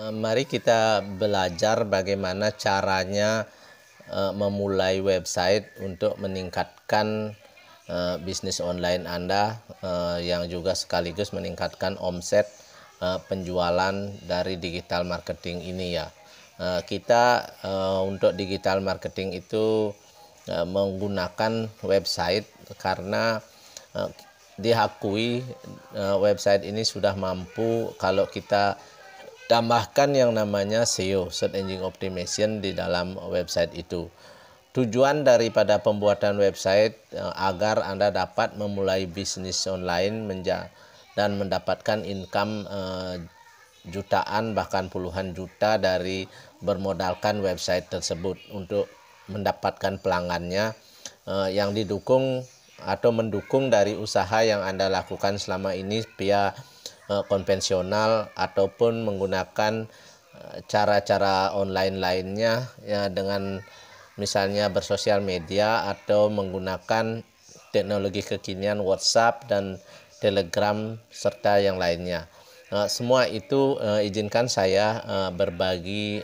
Mari kita belajar bagaimana caranya memulai website untuk meningkatkan bisnis online Anda yang juga sekaligus meningkatkan omset penjualan dari digital marketing ini ya. Kita untuk digital marketing itu menggunakan website karena diakui website ini sudah mampu kalau kita tambahkan yang namanya SEO, Search Engine Optimization, di dalam website itu. Tujuan daripada pembuatan website agar Anda dapat memulai bisnis online dan mendapatkan income jutaan bahkan puluhan juta dari bermodalkan website tersebut untuk mendapatkan pelanggannya yang didukung atau mendukung dari usaha yang Anda lakukan selama ini via konvensional ataupun menggunakan cara-cara online lainnya ya, dengan misalnya bersosial media atau menggunakan teknologi kekinian WhatsApp dan Telegram serta yang lainnya. Semua itu izinkan saya berbagi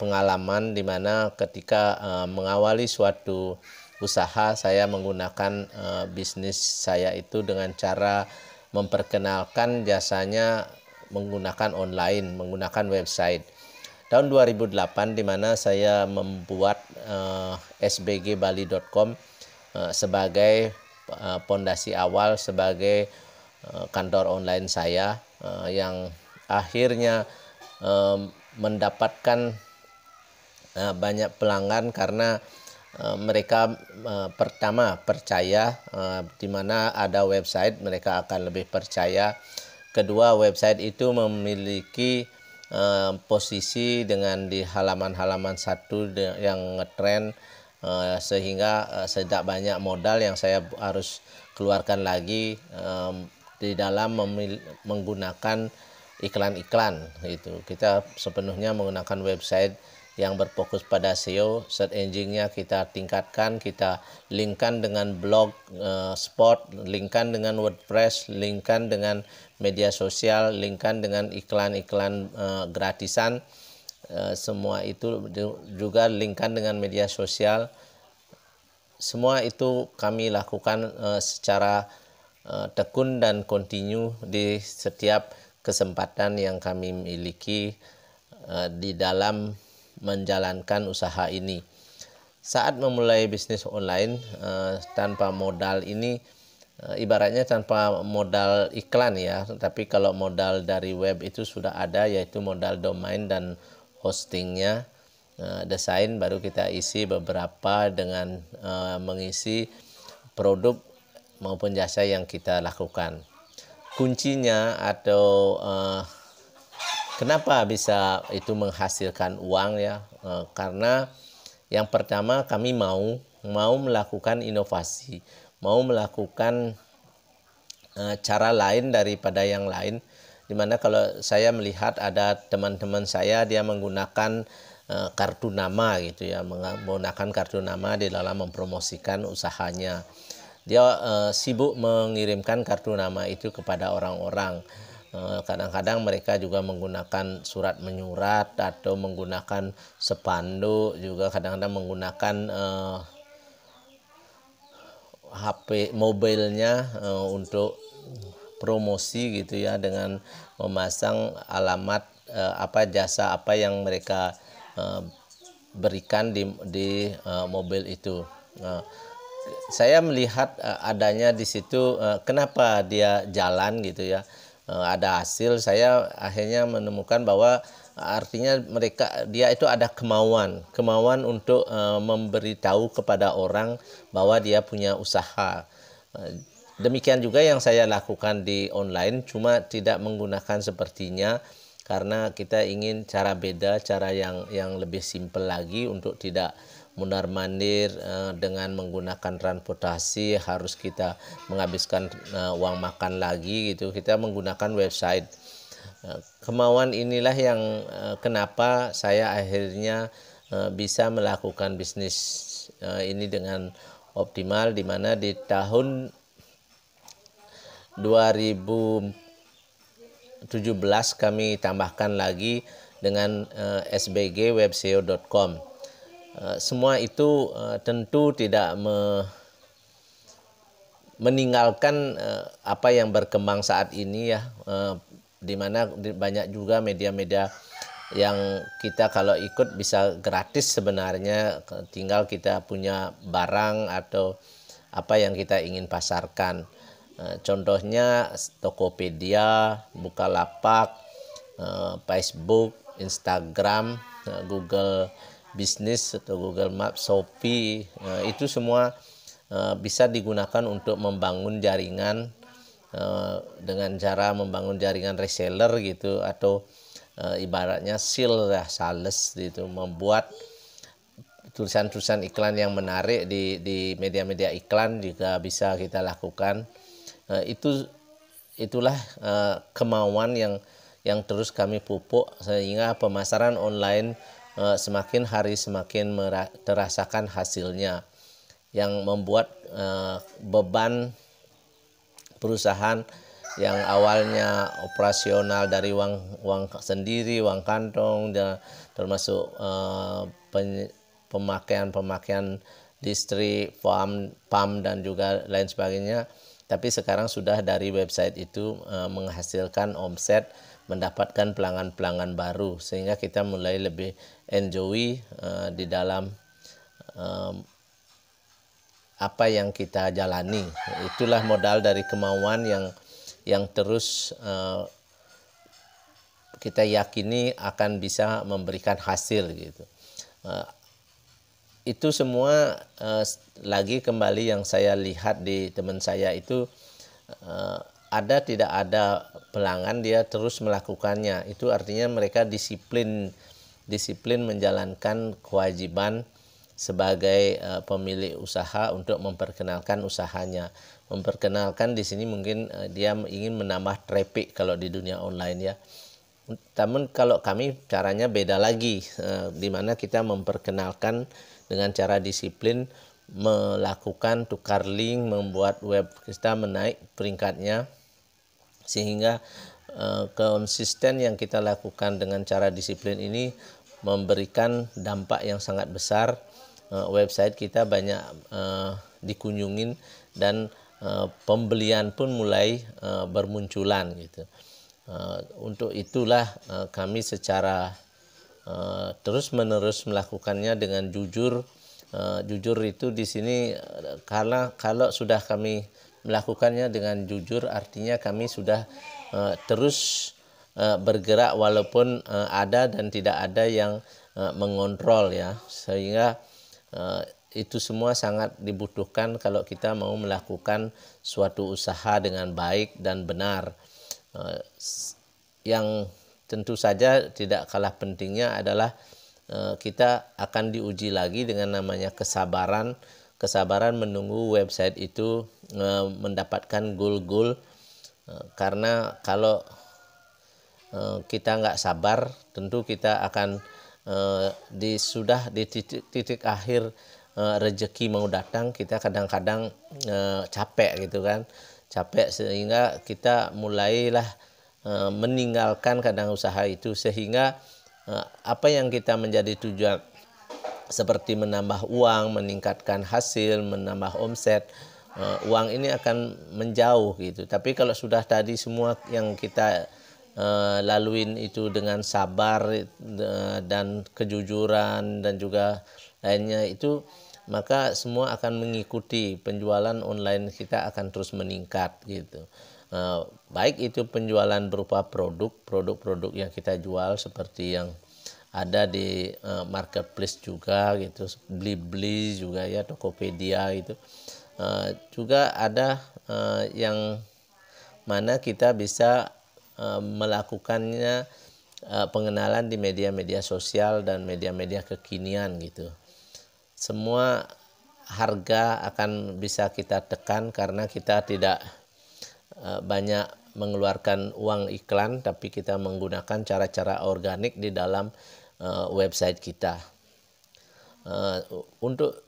pengalaman di mana ketika mengawali suatu usaha, saya menggunakan bisnis saya itu dengan cara memperkenalkan jasanya menggunakan online, menggunakan website. Tahun 2008 di mana saya membuat sbgbali.com sebagai pondasi awal, sebagai kantor online saya yang akhirnya mendapatkan banyak pelanggan karena mereka pertama percaya, di mana ada website mereka akan lebih percaya. Kedua, website itu memiliki posisi dengan di halaman-halaman satu yang ngetrend, sehingga tidak banyak modal yang saya harus keluarkan lagi di dalam menggunakan iklan-iklan. Itu kita sepenuhnya menggunakan website yang berfokus pada SEO, search engine-nya kita tingkatkan, kita linkkan dengan blog spot, linkkan dengan WordPress, linkkan dengan media sosial, linkkan dengan iklan-iklan gratisan, semua itu juga linkkan dengan media sosial. Semua itu kami lakukan secara tekun dan kontinu di setiap kesempatan yang kami miliki di dalam menjalankan usaha ini. Saat memulai bisnis online tanpa modal ini ibaratnya tanpa modal iklan ya, tapi kalau modal dari web itu sudah ada, yaitu modal domain dan hostingnya. Desain baru kita isi beberapa dengan mengisi produk maupun jasa yang kita lakukan. Kuncinya atau kenapa bisa itu menghasilkan uang ya? Karena yang pertama kami mau melakukan inovasi, mau melakukan cara lain daripada yang lain. Dimana kalau saya melihat ada teman-teman saya dia menggunakan kartu nama gitu ya, menggunakan kartu nama di dalam mempromosikan usahanya. Dia sibuk mengirimkan kartu nama itu kepada orang-orang. Kadang-kadang mereka juga menggunakan surat menyurat atau menggunakan spanduk, juga kadang-kadang menggunakan HP mobilnya untuk promosi gitu ya, dengan memasang alamat jasa apa yang mereka berikan di mobil itu. Saya melihat adanya di situ kenapa dia jalan gitu ya, ada hasil. Saya akhirnya menemukan bahwa artinya dia itu ada kemauan untuk memberitahu kepada orang bahwa dia punya usaha. Demikian juga yang saya lakukan di online, cuma tidak menggunakan sepertinya karena kita ingin cara beda, cara yang lebih simpel lagi untuk tidak mundar-mandir dengan menggunakan transportasi, harus kita menghabiskan uang makan lagi gitu. Kita menggunakan website. Kemauan inilah yang kenapa saya akhirnya bisa melakukan bisnis ini dengan optimal, di mana di tahun 2017 kami tambahkan lagi dengan sbgwebseo.com. Semua itu tentu tidak meninggalkan apa yang berkembang saat ini ya, di mana banyak juga media-media yang kita kalau ikut bisa gratis sebenarnya, tinggal kita punya barang atau apa yang kita ingin pasarkan. Contohnya Tokopedia, Bukalapak, Facebook, Instagram, Google Business atau Google Maps, Shopee, itu semua bisa digunakan untuk membangun jaringan dengan cara membangun jaringan reseller gitu, atau ibaratnya sales gitu, membuat tulisan-tulisan iklan yang menarik di media-media iklan juga bisa kita lakukan. Itulah kemauan yang terus kami pupuk sehingga pemasaran online semakin hari semakin terasakan hasilnya, yang membuat beban perusahaan yang awalnya operasional dari uang sendiri, uang kantong, termasuk pemakaian listrik, PAM dan juga lain sebagainya. Tapi sekarang sudah dari website itu menghasilkan omset, mendapatkan pelanggan-pelanggan baru, sehingga kita mulai lebih enjoy di dalam apa yang kita jalani. Itulah modal dari kemauan yang terus kita yakini akan bisa memberikan hasil gitu. Itu semua lagi kembali yang saya lihat di teman saya itu, tidak ada pelanggan dia terus melakukannya. Itu artinya mereka disiplin menjalankan kewajiban sebagai pemilik usaha untuk memperkenalkan usahanya. Memperkenalkan di sini mungkin dia ingin menambah traffic kalau di dunia online ya. Namun kalau kami caranya beda lagi, di mana kita memperkenalkan dengan cara disiplin, melakukan tukar link, membuat web kita menaik peringkatnya, sehingga konsisten yang kita lakukan dengan cara disiplin ini memberikan dampak yang sangat besar. Website kita banyak dikunjungin dan pembelian pun mulai bermunculan gitu. Untuk itulah kami secara terus-menerus melakukannya dengan jujur. Jujur itu di sini karena kalau sudah kami melakukannya dengan jujur, artinya kami sudah terus bergerak walaupun ada dan tidak ada yang mengontrol ya, sehingga itu semua sangat dibutuhkan kalau kita mau melakukan suatu usaha dengan baik dan benar. Yang tentu saja tidak kalah pentingnya adalah kita akan diuji lagi dengan namanya kesabaran menunggu website itu mendapatkan goal. Karena kalau kita nggak sabar, tentu kita akan sudah di titik akhir rezeki mau datang, kita kadang-kadang capek gitu kan, sehingga kita mulailah meninggalkan kadang usaha itu, sehingga apa yang kita menjadi tujuan seperti menambah uang, meningkatkan hasil, menambah omset, uang ini akan menjauh gitu. Tapi kalau sudah tadi semua yang kita laluin itu dengan sabar dan kejujuran dan juga lainnya itu, maka semua akan mengikuti. Penjualan online kita akan terus meningkat gitu. Baik itu penjualan berupa produk yang kita jual seperti yang ada di marketplace juga gitu, Blibli juga ya, Tokopedia gitu. Juga ada yang mana kita bisa melakukannya pengenalan di media-media sosial dan media-media kekinian gitu. Semua harga akan bisa kita tekan karena kita tidak banyak mengeluarkan uang iklan, tapi kita menggunakan cara-cara organik di dalam website kita. Untuk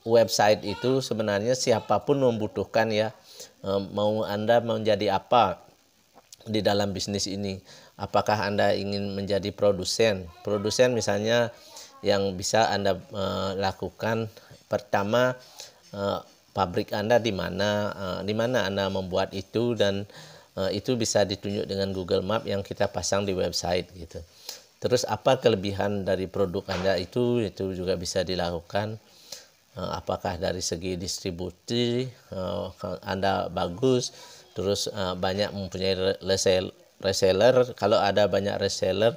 website itu sebenarnya siapapun membutuhkan ya, mau Anda menjadi apa di dalam bisnis ini, Apakah Anda ingin menjadi produsen? Produsen misalnya yang bisa Anda lakukan, pertama pabrik Anda di mana Anda membuat itu, dan itu bisa ditunjuk dengan Google Map yang kita pasang di website gitu. Terus apa kelebihan dari produk Anda itu juga bisa dilakukan. Apakah dari segi distribusi Anda bagus, terus banyak mempunyai reseller. Kalau ada banyak reseller,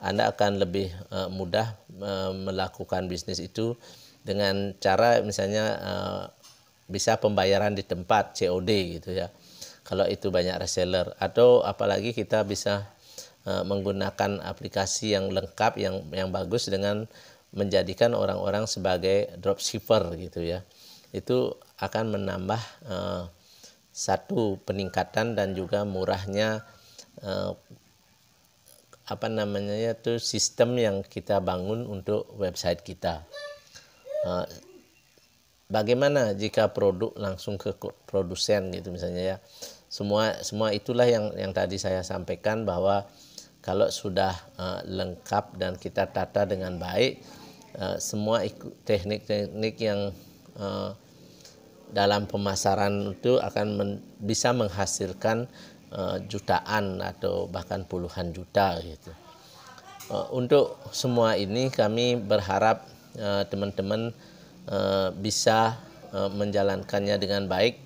Anda akan lebih mudah melakukan bisnis itu dengan cara misalnya bisa pembayaran di tempat COD gitu ya. Kalau itu banyak reseller, atau apalagi kita bisa menggunakan aplikasi yang lengkap yang bagus dengan menjadikan orang-orang sebagai dropshipper gitu ya. Itu akan menambah satu peningkatan dan juga murahnya sistem yang kita bangun untuk website kita. Bagaimana jika produk langsung ke produsen gitu misalnya ya. Semua itulah yang tadi saya sampaikan, bahwa kalau sudah lengkap dan kita tata dengan baik, semua teknik-teknik yang dalam pemasaran itu akan bisa menghasilkan jutaan atau bahkan puluhan juta gitu. Untuk semua ini kami berharap teman-teman bisa menjalankannya dengan baik,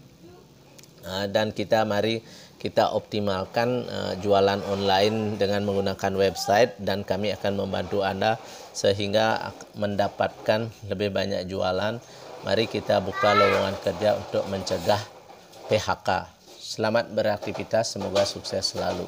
dan mari kita optimalkan jualan online dengan menggunakan website, dan kami akan membantu Anda sehingga mendapatkan lebih banyak jualan. Mari kita buka lowongan kerja untuk mencegah PHK. Selamat beraktivitas, semoga sukses selalu.